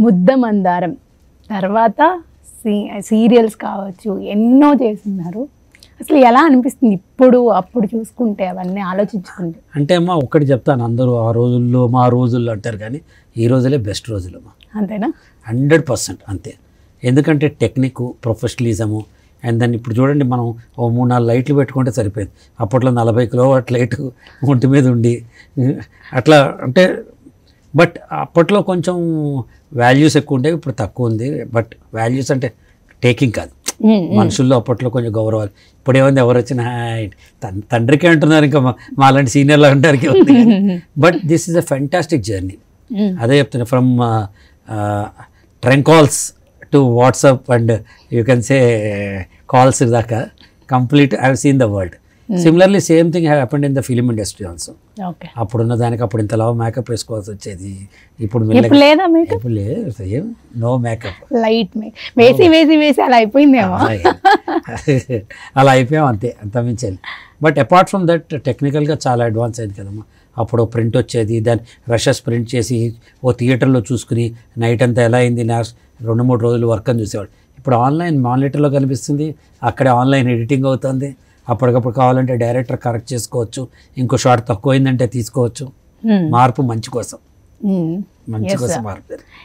ముద్ద మందారం తర్వాత సీరియల్స్ కావచ్చు, ఎన్నో చేస్తున్నారు. అసలు ఎలా అనిపిస్తుంది ఇప్పుడు అప్పుడు చూసుకుంటే, అవన్నీ ఆలోచించుకుంటే? అంటే అమ్మా ఒకటి చెప్తాను, అందరూ ఆ రోజుల్లో మా రోజుల్లో అంటారు, కానీ ఈ రోజులే బెస్ట్ రోజులు అమ్మా. అంతేనా? 100% అంతే. ఎందుకంటే టెక్నిక్, ప్రొఫెషనలిజము, అండ్ దాన్ని ఇప్పుడు చూడండి, మనం ఓ 3-4 లైట్లు పెట్టుకుంటే సరిపోయింది. అప్పట్లో 40 కిలోవాట్ లైటు ఒంటి మీద ఉండి అట్లా అంటే, బట్ అప్పట్లో కొంచెం వాల్యూస్ ఎక్కువ ఉండేవి, ఇప్పుడు తక్కువ ఉంది. బట్ వాల్యూస్ అంటే టేకింగ్ కాదు, మనుషుల్లో అప్పట్లో కొంచెం గౌరవాలు. ఇప్పుడు ఏమైంది, ఎవరు వచ్చినా తండ్రికి అంటున్నారు, ఇంకా మాలాంటి సీనియర్లు అంటారు. But this is a fantastic journey. అదే చెప్తున్నా, from trunk calls to WhatsApp and you can say calls దాకా complete I have seen the world. Similarly same thing happened in the film industry also. అప్పుడున్న దానికి అప్పుడు ఇంత లావు makeup వేసుకోవాల్సి వచ్చేది, ఇప్పుడు లేదు, నో మేకప్, లైట్ వేసి వేసి వేసి అలా అయిపోయిందేమో. అలా అయిపోయాం అంతే, అంత మించాలి. బట్ అపార్ట్ ఫ్రమ్ దట్ టెక్నికల్గా చాలా అడ్వాన్స్ అయింది కదమ్మా. అప్పుడు ప్రింట్ వచ్చేది, దాన్ని రషెస్ ప్రింట్ చేసి ఓ థియేటర్లో చూసుకుని నైట్ అంతా ఎలా అయింది, 2-3 రోజులు వర్క్ అని చూసేవాడు. ఇప్పుడు ఆన్లైన్ మానిటర్లో కనిపిస్తుంది, అక్కడే ఆన్లైన్ ఎడిటింగ్ అవుతుంది. అప్పటికప్పుడు కావాలంటే డైరెక్టర్ కరెక్ట్ చేసుకోవచ్చు, ఇంకో షాట్ తక్కువైందంటే తీసుకోవచ్చు. మార్పు మంచి కోసం, మంచి కోసం మార్పు.